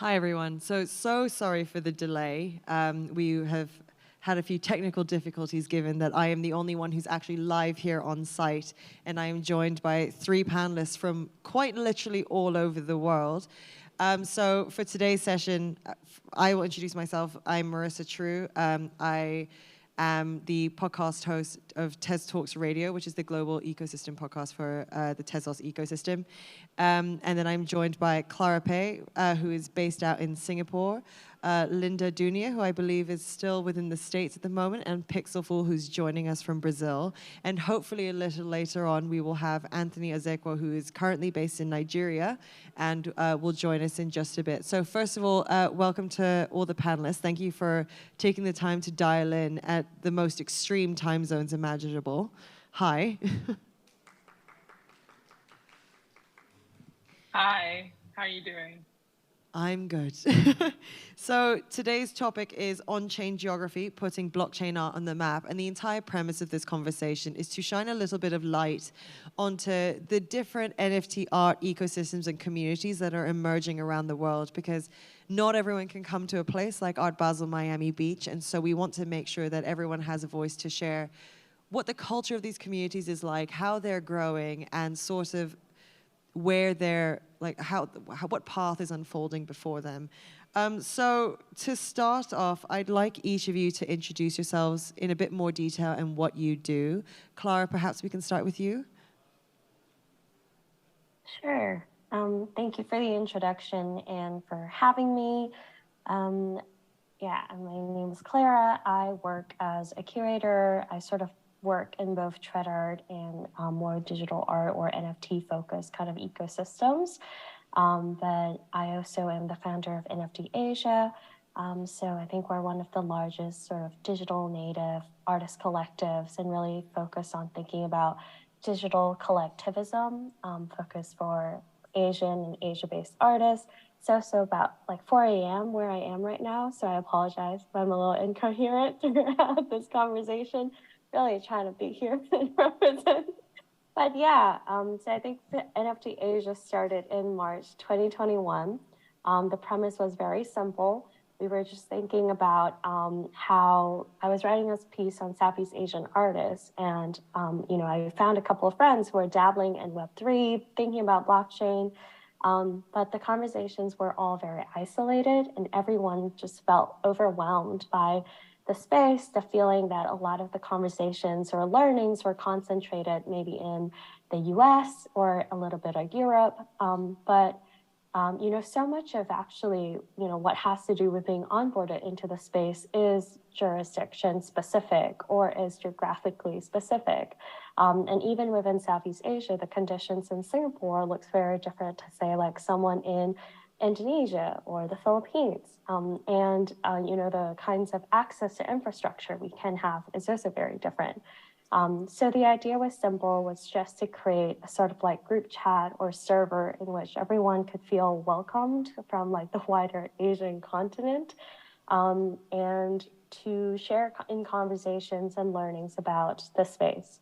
Hi, everyone. So sorry for the delay. We have had a few technical difficulties given that I am the only one who's actually live here on site, and I am joined by three panelists from quite literally all over the world. So for today's session, I will introduce myself. I'm Marissa True. I am the podcast host of Tez Talks Radio, which is the global ecosystem podcast for the Tezos Ecosystem. And then I'm joined by Clara Pei, who is based out in Singapore, Linda Dunia, who I believe is still within the States at the moment, and Pixelful, who's joining us from Brazil. And hopefully a little later on, we will have Anthony Azekwa, who is currently based in Nigeria, and will join us in just a bit. So first of all, welcome to all the panelists. Thank you for taking the time to dial in at the most extreme time zones imaginable. Hi. Hi, how are you doing? I'm good. So today's topic is on-chain geography, putting blockchain art on the map. And the entire premise of this conversation is to shine a little bit of light onto the different NFT art ecosystems and communities that are emerging around the world, because not everyone can come to a place like Art Basel Miami Beach. And so we want to make sure that everyone has a voice to share what the culture of these communities is like, how they're growing, and sort of where they're, like, what path is unfolding before them. So to start off, I'd like each of you to introduce yourselves in a bit more detail and what you do. Clara, perhaps we can start with you. Sure. Thank you for the introduction and for having me. Yeah, my name is Clara. I work as a curator. I sort of work in both trad art and more digital art or NFT focused kind of ecosystems. But I also am the founder of NFT Asia. So I think we're one of the largest sort of digital native artist collectives and really focus on thinking about digital collectivism, focused for Asian and Asia-based artists. So about like 4 a.m. where I am right now. So I apologize if I'm a little incoherent throughout this conversation. Really trying to be here and represent. But yeah, so I think the NFT Asia started in March 2021. The premise was very simple. We were just thinking about how I was writing this piece on Southeast Asian artists, and I found a couple of friends who were dabbling in Web3, thinking about blockchain, but the conversations were all very isolated, and everyone just felt overwhelmed by the space, the feeling that a lot of the conversations or learnings were concentrated maybe in the US or a little bit of Europe. But so much of actually, what has to do with being onboarded into the space is jurisdiction specific or is geographically specific. And even within Southeast Asia, the conditions in Singapore looks very different to say like someone in Indonesia or the Philippines. The kinds of access to infrastructure we can have is also very different. So the idea was simple, was just to create a sort of like group chat or server in which everyone could feel welcomed from like the wider Asian continent, and to share in conversations and learnings about the space.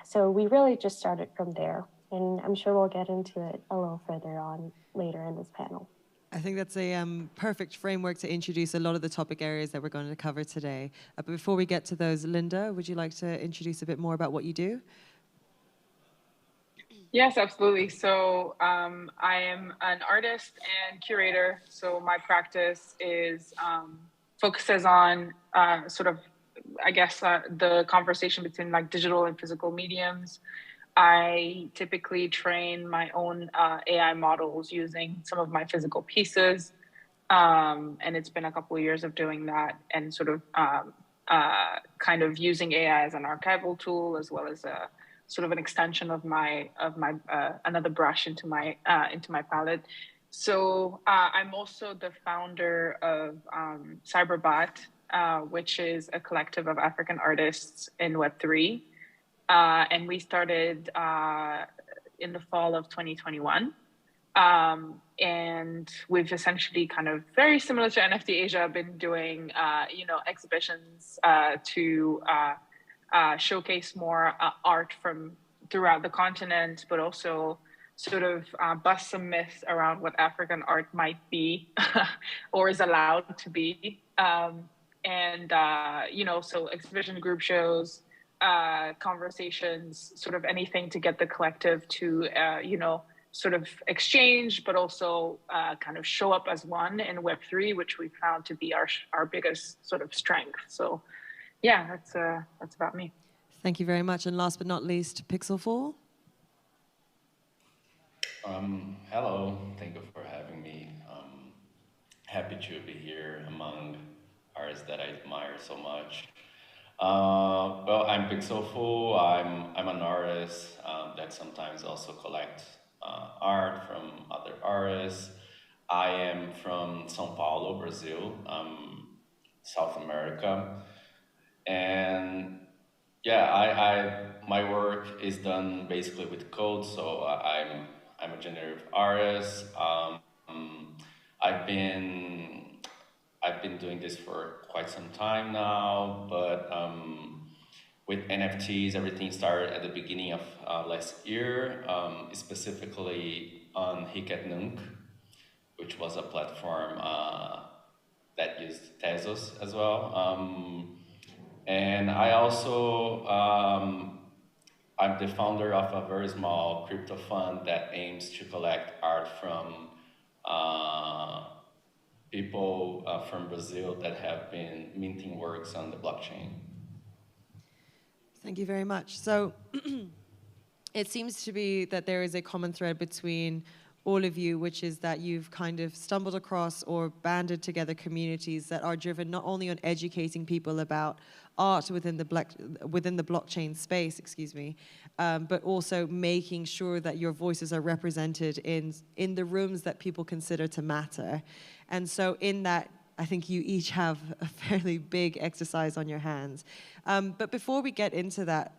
So we really just started from there. And I'm sure we'll get into it a little further on later in this panel. I think that's a perfect framework to introduce a lot of the topic areas that we're going to cover today. But before we get to those, Linda, would you like to introduce a bit more about what you do? Yes, absolutely. So I am an artist and curator. So my practice is focuses on the conversation between like digital and physical mediums. I typically train my own AI models using some of my physical pieces. And it's been a couple of years of doing that and sort of kind of using AI as an archival tool, as well as a sort of an extension of my another brush into my palette. So I'm also the founder of Cyberbot, which is a collective of African artists in Web3. And we started in the fall of 2021. And we've essentially kind of very similar to NFT Asia, been doing, exhibitions to showcase more art from throughout the continent, but also sort of bust some myths around what African art might be or is allowed to be. So exhibition, group shows, conversations, sort of anything to get the collective to, sort of exchange, but also kind of show up as one in Web3, which we found to be our biggest sort of strength. So yeah, that's about me. Thank you very much. And last but not least, Pixel 4. Hello, thank you for having me. Happy to be here among artists that I admire so much. Well, I'm Pixelful. I'm an artist that sometimes also collects art from other artists. I am from São Paulo, Brazil, South America, and yeah, my work is done basically with code. So I'm a generative artist. I've been doing this for quite some time now, but with NFTs, everything started at the beginning of last year, specifically on Hic@Nunc, which was a platform that used Tezos as well. And I also, I'm the founder of a very small crypto fund that aims to collect art from people from Brazil that have been minting works on the blockchain. Thank you very much. So it seems to be that there is a common thread between all of you, which is that you've kind of stumbled across or banded together communities that are driven not only on educating people about art within the blockchain space, but also making sure that your voices are represented in the rooms that people consider to matter. And so in that, I think you each have a fairly big exercise on your hands. But before we get into that,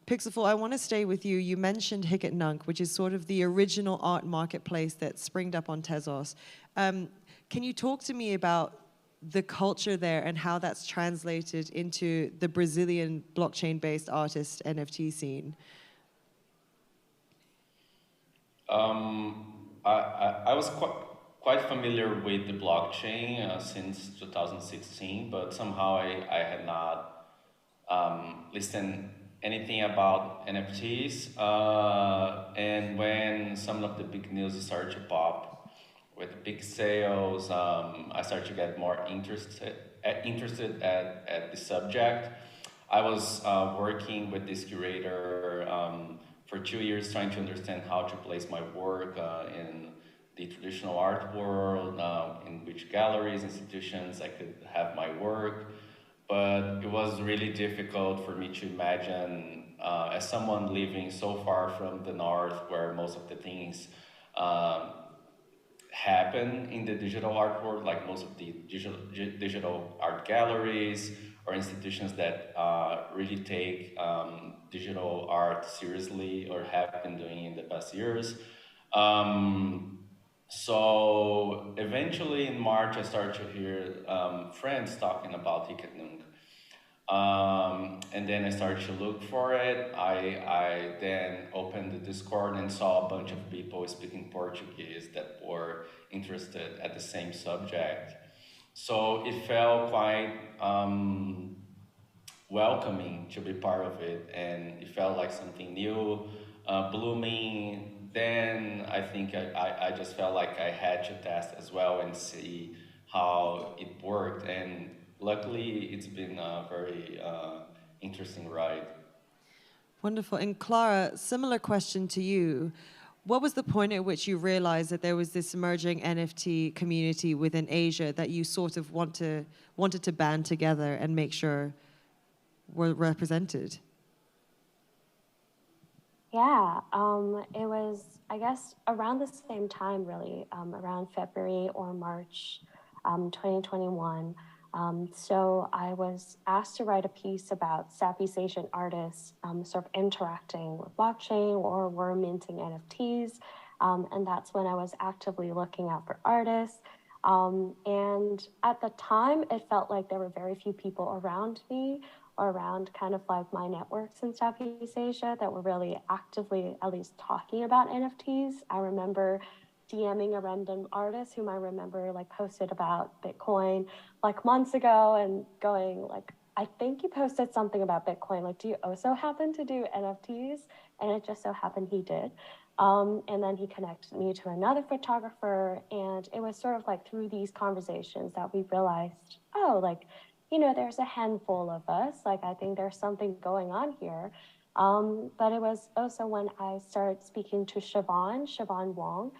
Pixelful, I want to stay with you. You mentioned Hic@Nunc, which is sort of the original art marketplace that springed up on Tezos. Can you talk to me about the culture there and how that's translated into the Brazilian blockchain-based artist NFT scene? I was quite familiar with the blockchain since 2016, but somehow I had not listened anything about NFTs. And when some of the big news started to pop with big sales, I started to get more interested at the subject. I was working with this curator for 2 years, trying to understand how to place my work in the traditional art world, in which galleries, institutions I could have my work. But it was really difficult for me to imagine, as someone living so far from the north, where most of the things happen in the digital art world, like most of the digital art galleries or institutions that really take digital art seriously or have been doing in the past years. So eventually in March, I started to hear friends talking about Hic@Nunc. And then I started to look for it. I then opened the Discord and saw a bunch of people speaking Portuguese that were interested at the same subject. So it felt quite welcoming to be part of it, and it felt like something new, blooming. Then I think I just felt like I had to test as well and see how it worked. And luckily, it's been a very interesting ride. Wonderful. And Clara, similar question to you. What was the point at which you realized that there was this emerging NFT community within Asia that you sort of wanted to band together and make sure were represented? Yeah, it was, I guess, around the same time, really, around February or March 2021. So I was asked to write a piece about Southeast Asian artists sort of interacting with blockchain or were minting NFTs. And that's when I was actively looking out for artists. And at the time, it felt like there were very few people around me or around kind of like my networks in Southeast Asia that were really actively at least talking about NFTs. I remember DMing a random artist whom I remember like posted about Bitcoin like months ago and going like, I think you posted something about Bitcoin. Like, do you also happen to do NFTs? And it just so happened he did. And then he connected me to another photographer. And it was sort of like through these conversations that we realized, oh, like, you know, there's a handful of us. Like, I think there's something going on here. But it was also when I started speaking to Siobhan Wong,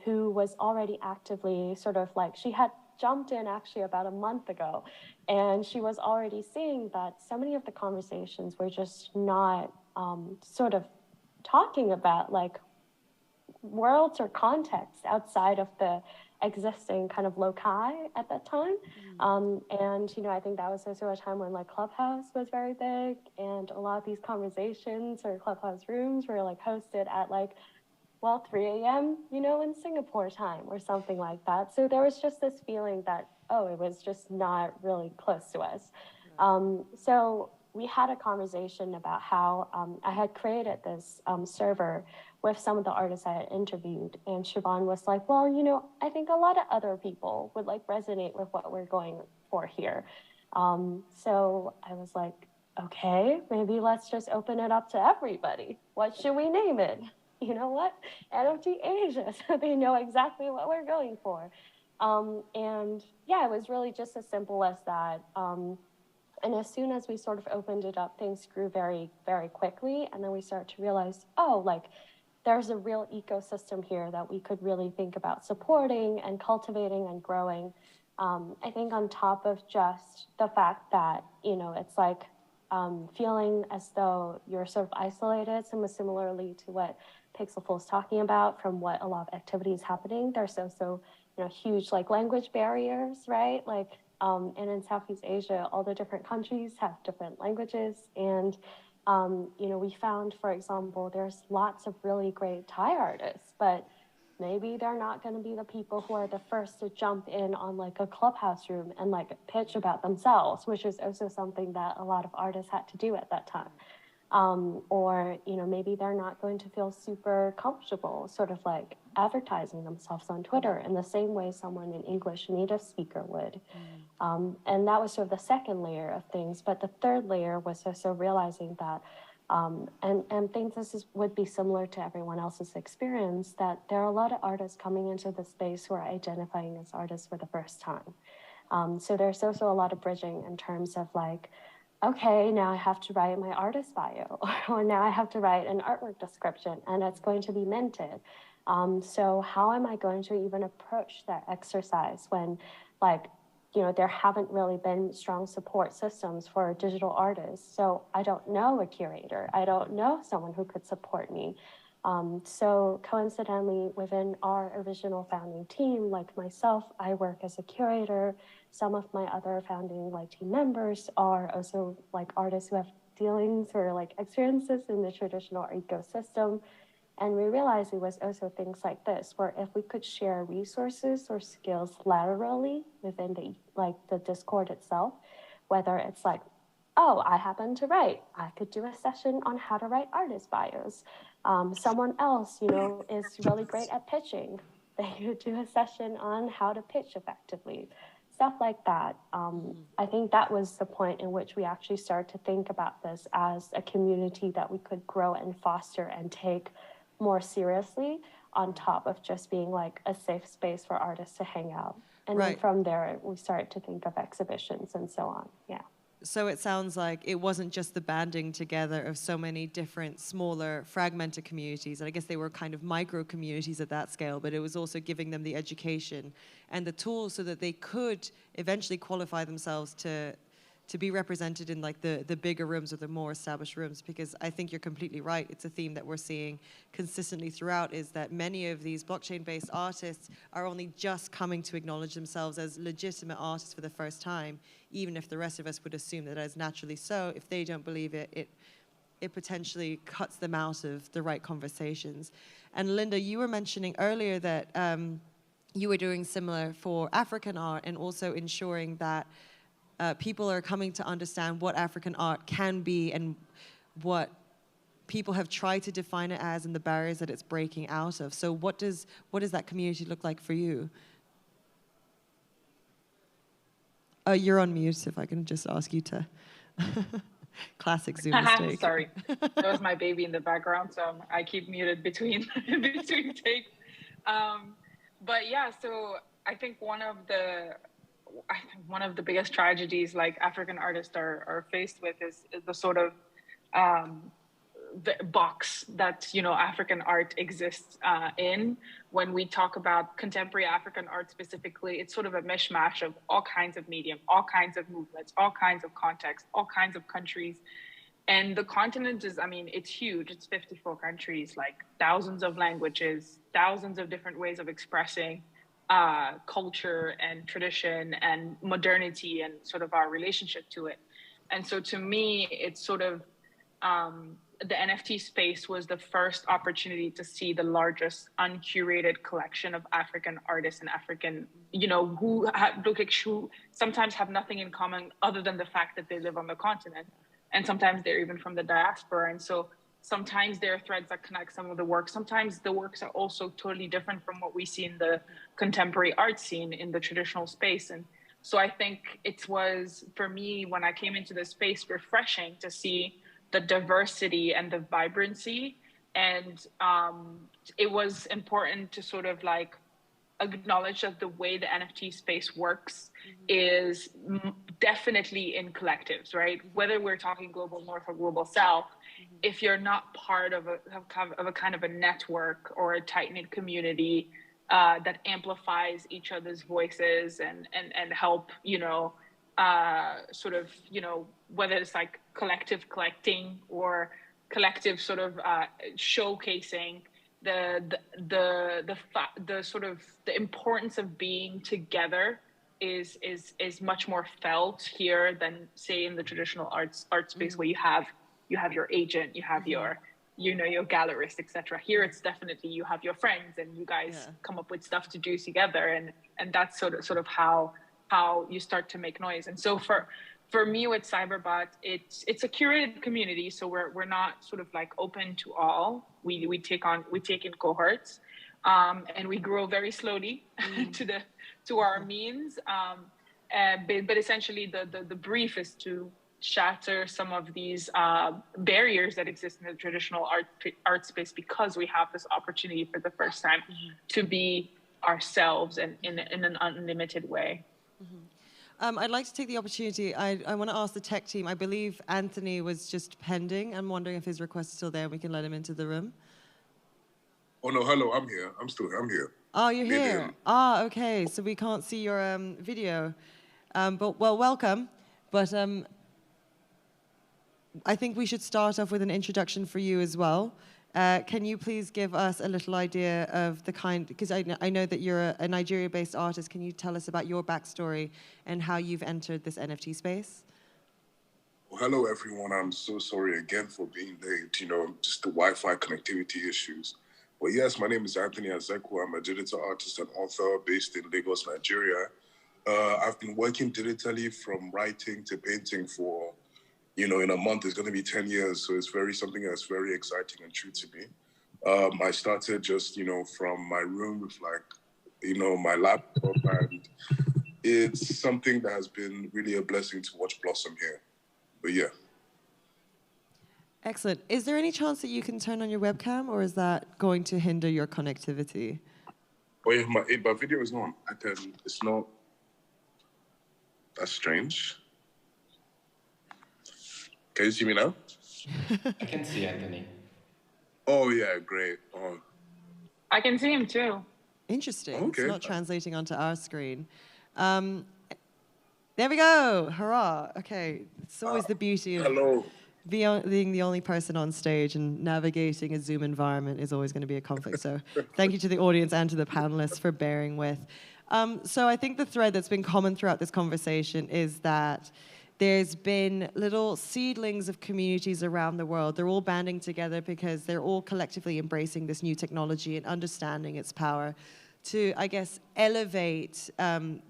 who was already actively sort of like, she had jumped in actually about a month ago, and she was already seeing that so many of the conversations were just not sort of talking about like worlds or contexts outside of the existing kind of loci at that time. And, you know, I think that was also a time when like Clubhouse was very big, and a lot of these conversations or Clubhouse rooms were like hosted at like, well, 3 a.m., you know, in Singapore time or something like that. So there was just this feeling that, oh, it was just not really close to us. So we had a conversation about how I had created this server with some of the artists I had interviewed. And Siobhan was like, well, you know, I think a lot of other people would like resonate with what we're going for here. So I was like, okay, maybe let's just open it up to everybody. What should we name it? You know what? NFT Asia, so they know exactly what we're going for. And yeah, it was really just as simple as that. And as soon as we sort of opened it up, things grew very, very quickly. And then we started to realize, oh, like there's a real ecosystem here that we could really think about supporting and cultivating and growing. I think on top of just the fact that, you know, it's like feeling as though you're sort of isolated, similarly to what Pixelful is talking about from what a lot of activities happening. There's also, you know, huge like language barriers, right? Like, and in Southeast Asia, all the different countries have different languages. And, you know, we found, for example, there's lots of really great Thai artists, but maybe they're not going to be the people who are the first to jump in on like a Clubhouse room and like pitch about themselves, which is also something that a lot of artists had to do at that time. Or, you know, maybe they're not going to feel super comfortable sort of like advertising themselves on Twitter in the same way someone an English native speaker would. And that was sort of the second layer of things. But the third layer was also realizing that, and think this would be similar to everyone else's experience, that there are a lot of artists coming into the space who are identifying as artists for the first time. So there's also a lot of bridging in terms of like, okay, now I have to write my artist bio, or now I have to write an artwork description, and it's going to be minted. So how am I going to even approach that exercise when, like, you know, there haven't really been strong support systems for digital artists. So I don't know a curator. I don't know someone who could support me. So coincidentally, within our original founding team, like myself, I work as a curator. Some of my other founding like team members are also like artists who have dealings or like experiences in the traditional ecosystem. And we realized it was also things like this, where if we could share resources or skills laterally within the Discord itself, whether it's like, oh, I happen to write, I could do a session on how to write artist bios. Someone else, you know, is really great at pitching. They could do a session on how to pitch effectively, stuff like that. I think that was the point in which we actually started to think about this as a community that we could grow and foster and take more seriously, on top of just being like a safe space for artists to hang out. And then from there, we started to think of exhibitions and so on. Yeah. So it sounds like it wasn't just the banding together of so many different smaller fragmented communities, and I guess they were kind of micro communities at that scale, but it was also giving them the education and the tools so that they could eventually qualify themselves to be represented in like the bigger rooms or the more established rooms. Because I think you're completely right. It's a theme that we're seeing consistently throughout, is that many of these blockchain-based artists are only just coming to acknowledge themselves as legitimate artists for the first time, even if the rest of us would assume that as naturally so. If they don't believe it, it potentially cuts them out of the right conversations. And Linda, you were mentioning earlier that you were doing similar for African art and also ensuring that people are coming to understand what African art can be and what people have tried to define it as and the barriers that it's breaking out of. So what does that community look like for you? You're on mute, if I can just ask you to. Classic Zoom mistake. Sorry, that was my baby in the background, so I keep muted between between takes. But yeah, so I think one of the biggest tragedies like African artists are faced with is the sort of the box that African art exists in. When we talk about contemporary African art specifically, it's sort of a mishmash of all kinds of medium, all kinds of movements, all kinds of contexts, all kinds of countries. And the continent is, I mean, it's huge. It's 54 countries, like thousands of languages, thousands of different ways of expressing culture and tradition and modernity and sort of our relationship to it. And so to me, it's sort of the NFT space was the first opportunity to see the largest uncurated collection of African artists and African, who sometimes have nothing in common other than the fact that they live on the continent. And sometimes they're even from the diaspora. And so sometimes there are threads that connect some of the work. Sometimes the works are also totally different from what we see in the contemporary art scene in the traditional space. And so I think it was, for me, when I came into this space, refreshing to see the diversity and the vibrancy. And it was important to sort of like acknowledge that the way the NFT space works is definitely in collectives, right? Whether we're talking global north or global south, if you're not part of a kind of a network or a tight-knit community that amplifies each other's voices and help, sort of, whether it's like collective collecting or collective sort of showcasing the sort of the importance of being together is much more felt here than say in the traditional art space where you have your agent, you have your your gallerist, etc. Here it's definitely you have your friends and you guys come up with stuff to do together, and that's sort of how you start to make noise. And so for me with Cyberbot, it's a curated community, so we're not sort of like open to all. We take in cohorts, and we grow very slowly to our means. But essentially the brief is to shatter some of these barriers that exist in the traditional art space, because we have this opportunity for the first time to be ourselves and in an unlimited way. I'd like to take the opportunity. I want to ask the tech team. I believe Anthony was just pending. I'm wondering if his request is still there and we can let him into the room. Oh, no, hello, I'm here. I'm here. Oh, you're here. Okay. So we can't see your video. But, well, welcome. But I think we should start off with an introduction for you as well. Can you please give us a little idea of the kind, because I know that you're a Nigeria-based artist. Can you tell us about your backstory and how you've entered this NFT space? Well, hello, everyone. I'm so sorry again for being late, just the Wi-Fi connectivity issues. But yes, my name is Anthony Azeku. I'm a digital artist and author based in Lagos, Nigeria. I've been working digitally from writing to painting for in a month, it's going to be 10 years. So it's something that's very exciting and true to me. I started just, from my room with my laptop, and it's something that has been really a blessing to watch blossom here. But yeah. Excellent. Is there any chance that you can turn on your webcam, or is that going to hinder your connectivity? Oh yeah, my video is on. It's not, that's strange. Can you see me now? I can see Anthony. Oh, yeah, great. Oh. I can see him too. Interesting. Okay. It's not translating onto our screen. There we go. Hurrah. Okay. It's always the beauty of being the only person on stage, and navigating a Zoom environment is always going to be a conflict. So thank you to the audience and to the panelists for bearing with. So I think the thread that's been common throughout this conversation is that there's been little seedlings of communities around the world. They're all banding together because they're all collectively embracing this new technology and understanding its power to, I guess, elevate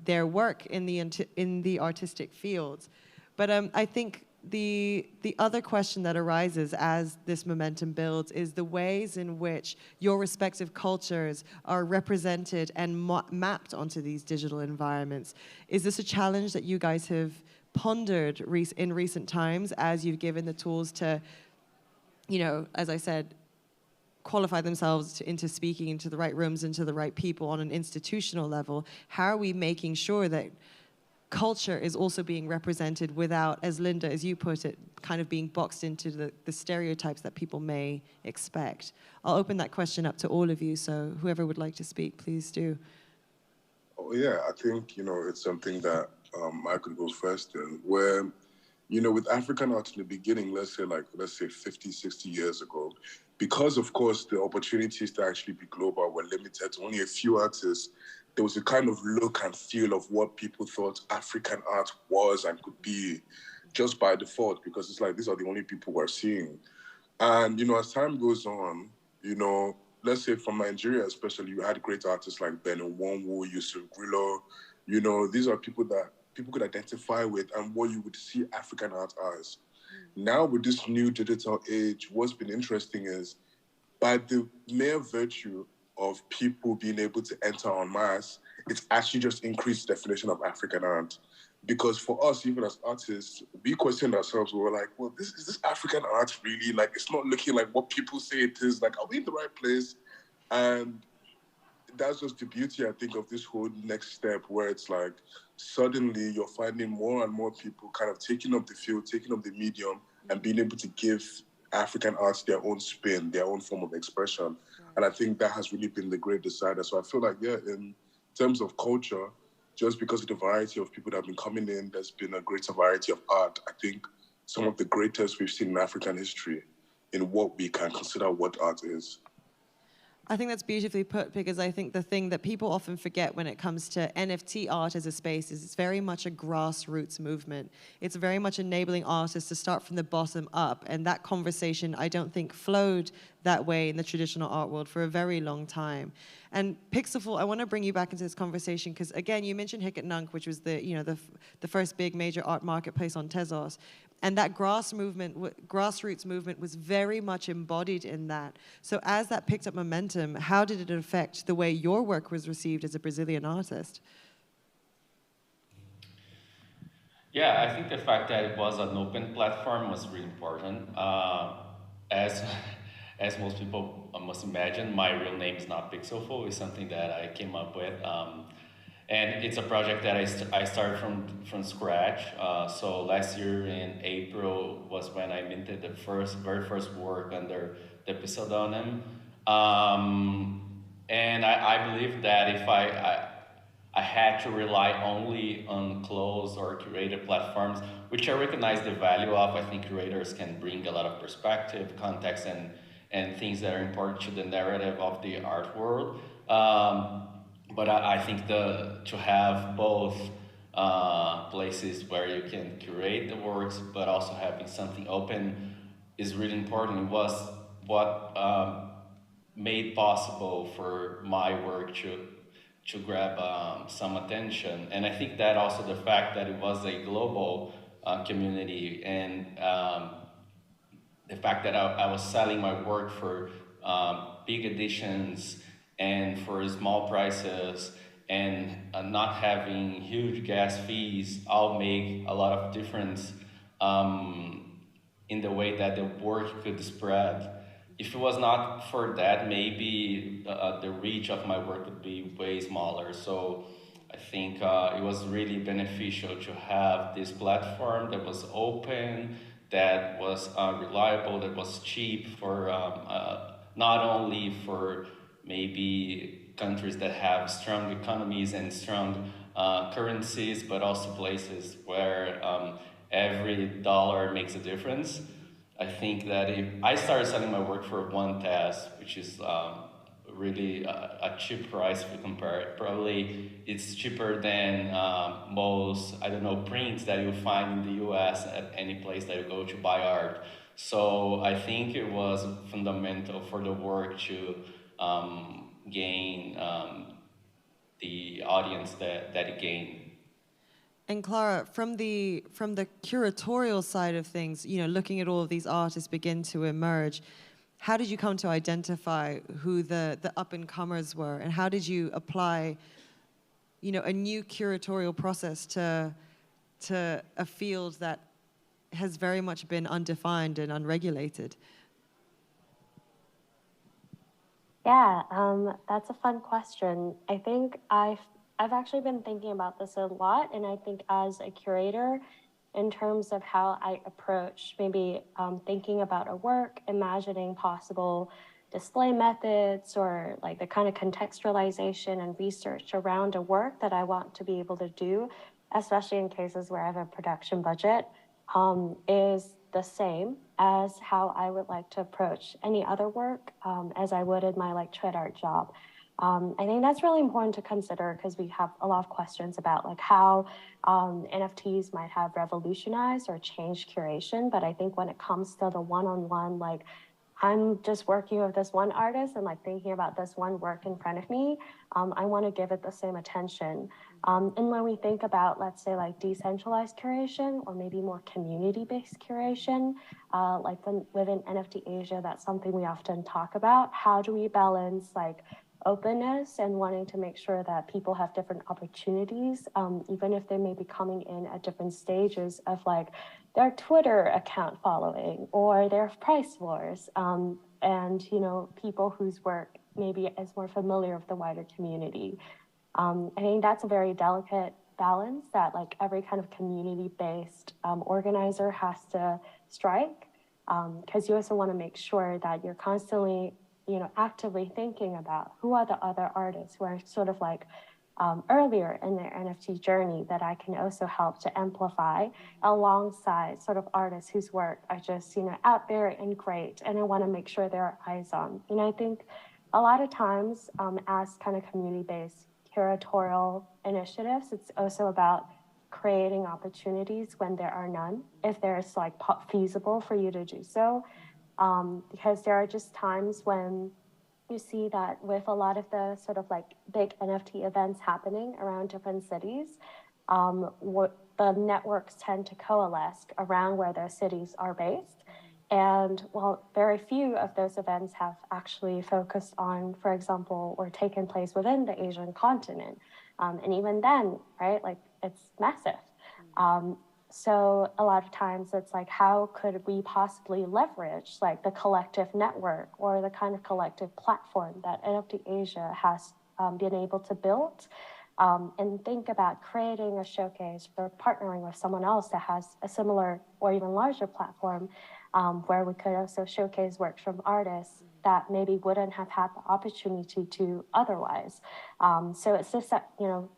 their work in the artistic fields. But I think the other question that arises as this momentum builds is the ways in which your respective cultures are represented and mapped onto these digital environments. Is this a challenge that you guys have pondered in recent times as you've given the tools to, you know, as I said, qualify themselves into speaking into the right rooms, into the right people on an institutional level? How are we making sure that culture is also being represented without, as Linda, as you put it, kind of being boxed into the stereotypes that people may expect? I'll open that question up to all of you, so whoever would like to speak, please do. Oh, yeah, I think, you know, it's something that I could go first in, where, you know, with African art in the beginning, let's say 50, 60 years ago, because of course the opportunities to actually be global were limited to only a few artists, there was a kind of look and feel of what people thought African art was and could be just by default, because it's like, these are the only people we're seeing. And, you know, as time goes on, you know, let's say from Nigeria especially, you had great artists like Ben Nwonwu, Yusuf Grillo. You know, these are people that people could identify with and what you would see African art as. Now with this new digital age, what's been interesting is by the mere virtue of people being able to enter en masse, it's actually just increased definition of African art. Because for us, even as artists, we questioned ourselves. We were like, well, is this African art really? Like, it's not looking like what people say it is. Like, are we in the right place? And that's just the beauty, I think, of this whole next step, where it's like, suddenly you're finding more and more people kind of taking up the field, taking up the medium, and being able to give African arts their own spin, their own form of expression. And I think that has really been the great decider. So I feel like, yeah, in terms of culture, just because of the variety of people that have been coming in, there's been a greater variety of art. I think some of the greatest we've seen in African history in what we can consider what art is. I think that's beautifully put, because I think the thing that people often forget when it comes to NFT art as a space is it's very much a grassroots movement. It's very much enabling artists to start from the bottom up, and that conversation I don't think flowed that way in the traditional art world for a very long time. And Pixelful, I want to bring you back into this conversation because, again, you mentioned Hic et Nunc, which was the first big major art marketplace on Tezos. And that grassroots movement was very much embodied in that. So as that picked up momentum, how did it affect the way your work was received as a Brazilian artist? Yeah, I think the fact that it was an open platform was really important. As most people must imagine, my real name is not Pixelful. It's something that I came up with. And it's a project that I started from scratch. So last year in April was when I minted the very first work under the pseudonym. And I believe that if I had to rely only on closed or curated platforms, which I recognize the value of. I think curators can bring a lot of perspective, context, and things that are important to the narrative of the art world. But I think to have both places where you can curate the works, but also having something open is really important. It was what made possible for my work to grab some attention. And I think that also the fact that it was a global community, and the fact that I was selling my work for big editions and for small prices, and not having huge gas fees all make a lot of difference in the way that the work could spread. If it was not for that, maybe the reach of my work would be way smaller. So I think it was really beneficial to have this platform that was open, that was reliable, that was cheap for not only for maybe countries that have strong economies and strong currencies, but also places where every dollar makes a difference. I think that if I started selling my work for one test, which is really a cheap price if you compare it. Probably it's cheaper than most, I don't know, prints that you find in the US at any place that you go to buy art. So I think it was fundamental for the work to gain the audience that it gained. And Clara, from the curatorial side of things, looking at all of these artists begin to emerge, how did you come to identify who the up-and-comers were, and how did you apply, a new curatorial process to a field that has very much been undefined and unregulated? Yeah, that's a fun question. I think I've actually been thinking about this a lot, and I think as a curator, in terms of how I approach maybe thinking about a work, imagining possible display methods, or like the kind of contextualization and research around a work that I want to be able to do, especially in cases where I have a production budget, is the same as how I would like to approach any other work, as I would in my trade art job. I think that's really important to consider, because we have a lot of questions about how NFTs might have revolutionized or changed curation. But I think when it comes to the one-on-one, I'm just working with this one artist and thinking about this one work in front of me, I want to give it the same attention. And when we think about, let's say, decentralized curation, or maybe more community-based curation, within NFT Asia, that's something we often talk about. How do we balance openness and wanting to make sure that people have different opportunities, even if they may be coming in at different stages of their Twitter account following or their price wars, and people whose work maybe is more familiar with the wider community. I think that's a very delicate balance that every kind of community-based organizer has to strike, because you also want to make sure that you're constantly actively thinking about who are the other artists who are sort of earlier in their NFT journey that I can also help to amplify alongside sort of artists whose work are just, out there and great, and I want to make sure there are eyes on. I think a lot of times, as kind of community-based curatorial initiatives, it's also about creating opportunities when there are none, if there's feasible for you to do so. Because there are just times when you see that with a lot of the sort of big NFT events happening around different cities, the networks tend to coalesce around where their cities are based. And while very few of those events have actually focused on, for example, or taken place within the Asian continent, and even then, right, it's massive. So a lot of times it's how could we possibly leverage the collective network or the kind of collective platform that NFT Asia has been able to build, and think about creating a showcase or partnering with someone else that has a similar or even larger platform, where we could also showcase works from artists that maybe wouldn't have had the opportunity to otherwise. So it's just that,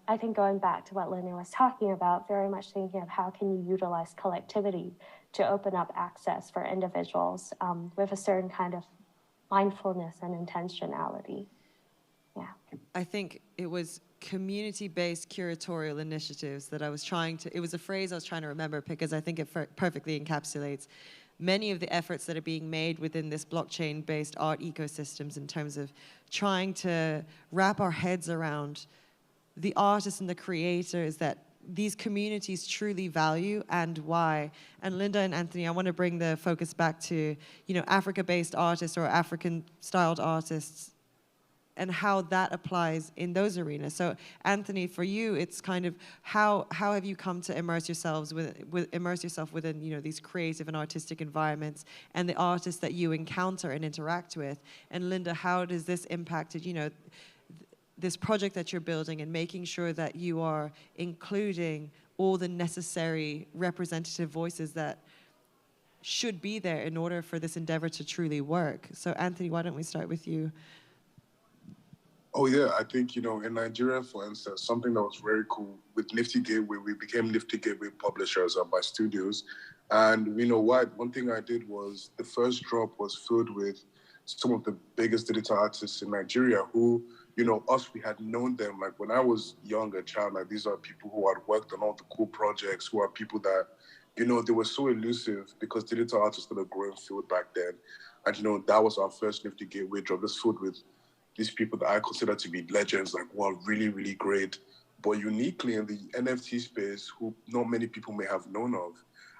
I think going back to what Linda was talking about, very much thinking of how can you utilize collectivity to open up access for individuals with a certain kind of mindfulness and intentionality. Yeah. I think it was community-based curatorial initiatives that I was it was a phrase I was trying to remember, because I think it perfectly encapsulates many of the efforts that are being made within this blockchain-based art ecosystems, in terms of trying to wrap our heads around the artists and the creators that these communities truly value, and why. And Linda and Anthony, I want to bring the focus back to, Africa-based artists or African-styled artists, and how that applies in those arenas. So Anthony, for you, it's kind of how have you come to immerse yourself within these creative and artistic environments and the artists that you encounter and interact with? And Linda, how does this impact this project that you're building, and making sure that you are including all the necessary representative voices that should be there in order for this endeavor to truly work? So Anthony, why don't we start with you? Oh yeah, I think, in Nigeria, for instance, something that was very cool with Nifty Gateway, we became Nifty Gateway publishers by studios. And one thing I did was the first drop was filled with some of the biggest digital artists in Nigeria who, we had known them. When I was young, a child, these are people who had worked on all the cool projects, who are people that, they were so elusive, because digital art was still a growing field back then. And, that was our first Nifty Gateway drop, just filled with these people that I consider to be legends, like, wow, really, really great, but uniquely in the NFT space, who not many people may have known of.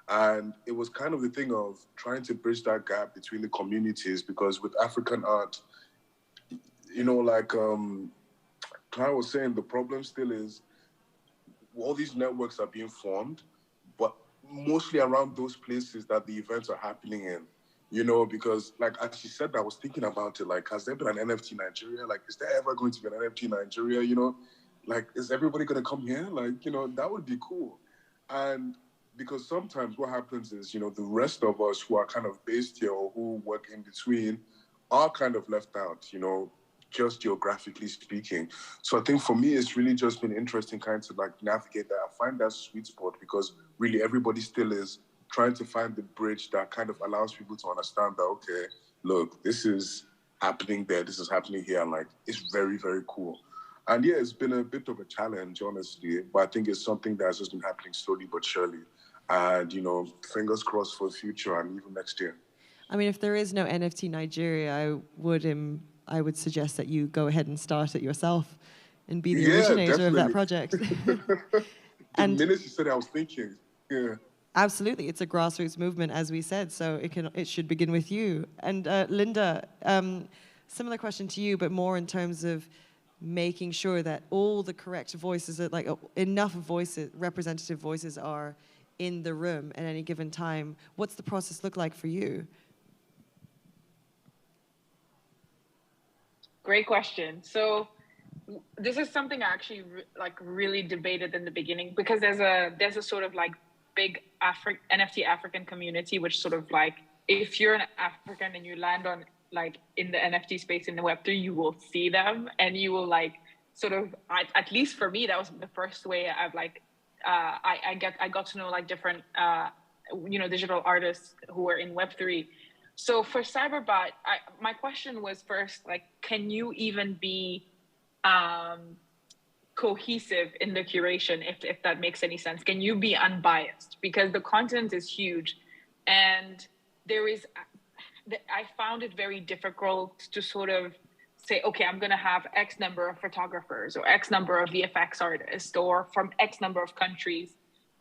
And it was kind of the thing of trying to bridge that gap between the communities, because with African art, you know, like Clara was saying, the problem still is all these networks are being formed, but mostly around those places that the events are happening in, you know, because like as she said, I was thinking about it, like, has there been an NFT Nigeria? Like, is there ever going to be an NFT Nigeria? You know, like, is everybody going to come here? Like, you know, that would be cool. And because sometimes what happens is, you know, the rest of us who are kind of based here or who work in between are kind of left out, you know, just geographically speaking. So I think for me, it's really just been interesting kind of like navigate that. I find that sweet spot because really everybody still is trying to find the bridge that kind of allows people to understand that, okay, look, this is happening there, this is happening here. And like, it's very, very cool. And yeah, it's been a bit of a challenge, honestly, but I think it's something that's just been happening slowly but surely. And, you know, fingers crossed for the future and even next year. I mean, if there is no NFT Nigeria, I would suggest that you go ahead and start it yourself and be the originator of that project. The minute you said it, I was thinking, yeah. Absolutely, it's a grassroots movement, as we said, so it should begin with you. And Linda, similar question to you, but more in terms of making sure that all the correct voices, that like enough voices, representative voices, are in the room at any given time. What's the process look like for you? Great question. So this is something I actually really debated in the beginning, because there's a sort of like big NFT African community, which sort of like, if you're an African and you land on like in the NFT space in the Web3, you will see them and you will like sort of, at least for me, that was the first way I've like, I got to know like different, you know, digital artists who were in Web3. So for Cyberbot, my question was first, like, can you even be cohesive in the curation, if that makes any sense? Can you be unbiased? Because the content is huge, and I found it very difficult to sort of say, okay, I'm going to have X number of photographers or X number of VFX artists or from X number of countries.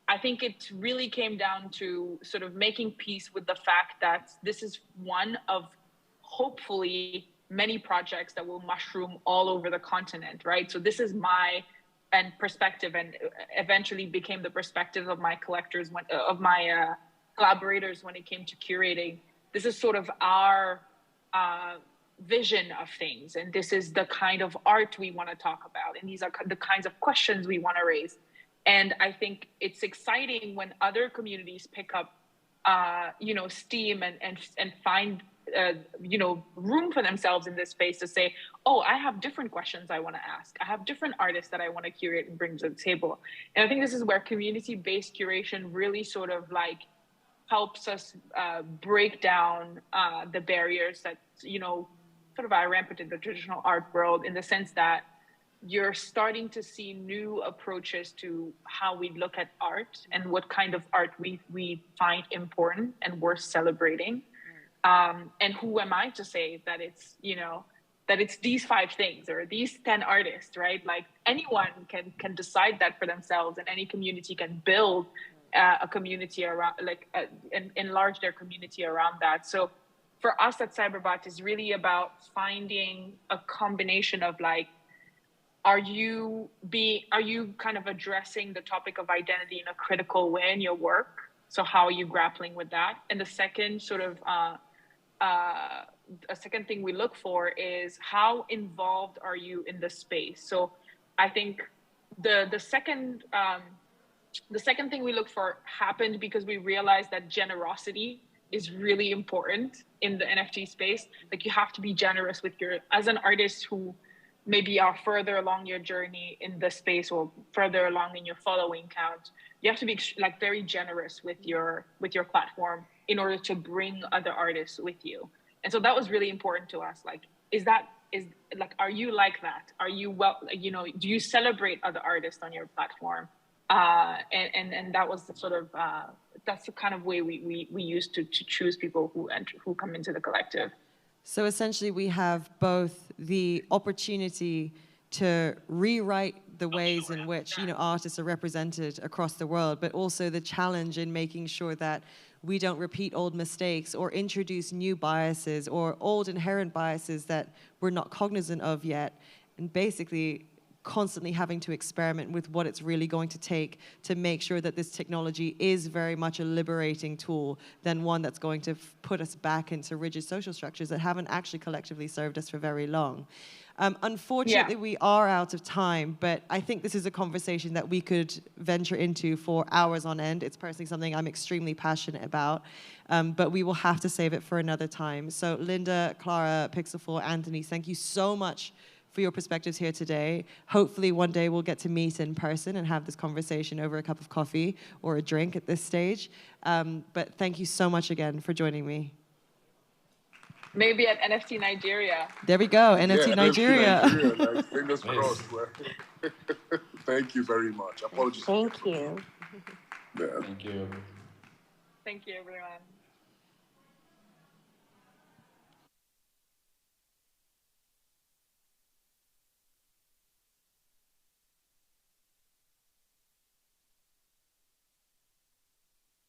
I think it really came down to sort of making peace with the fact that this is one of hopefully many projects that will mushroom all over the continent, right? So this is my perspective, and eventually became the perspective of my collectors, of my collaborators when it came to curating. This is sort of our vision of things, and this is the kind of art we want to talk about, and these are the kinds of questions we want to raise. And I think it's exciting when other communities pick up, you know, steam and find, you know, room for themselves in this space to say, oh, I have different questions I want to ask. I have different artists that I want to curate and bring to the table. And I think this is where community-based curation really sort of like helps us break down the barriers that, you know, sort of are rampant in the traditional art world, in the sense that you're starting to see new approaches to how we look at art and what kind of art we find important and worth celebrating. And who am I to say that it's, you know, that it's these 5 things or these 10 artists, right? Like anyone can decide that for themselves, and any community can build a community around, like enlarge their community around that. So for us at Cyberbot is really about finding a combination of like, are you kind of addressing the topic of identity in a critical way in your work? So how are you grappling with that? And the second sort of, a second thing we look for is how involved are you in the space? So I think the second thing we look for happened because we realized that generosity is really important in the NFT space. Like you have to be generous with as an artist who maybe are further along your journey in the space or further along in your following count, you have to be like very generous with your platform in order to bring other artists with you. And so that was really important to us. Like, are you like that? Are you you know, do you celebrate other artists on your platform? And that was the sort of, that's the kind of way we use to choose people who come into the collective. So essentially, we have both the opportunity to rewrite the ways in which artists are represented across the world, but also the challenge in making sure that we don't repeat old mistakes or introduce new biases or old inherent biases that we're not cognizant of yet, and basically constantly having to experiment with what it's really going to take to make sure that this technology is very much a liberating tool than one that's going to put us back into rigid social structures that haven't actually collectively served us for very long. Unfortunately, we are out of time, but I think this is a conversation that we could venture into for hours on end. It's personally something I'm extremely passionate about, but we will have to save it for another time. So Linda, Clara, Pixel4, Anthony, thank you so much for your perspectives here today. Hopefully one day we'll get to meet in person and have this conversation over a cup of coffee or a drink at this stage. But thank you so much again for joining me. Maybe at NFT Nigeria. There we go, NFT Nigeria. NFT Nigeria, like, fingers crossed. Thank you very much. Apologies. Thank you. Yeah. Thank you. Thank you, everyone.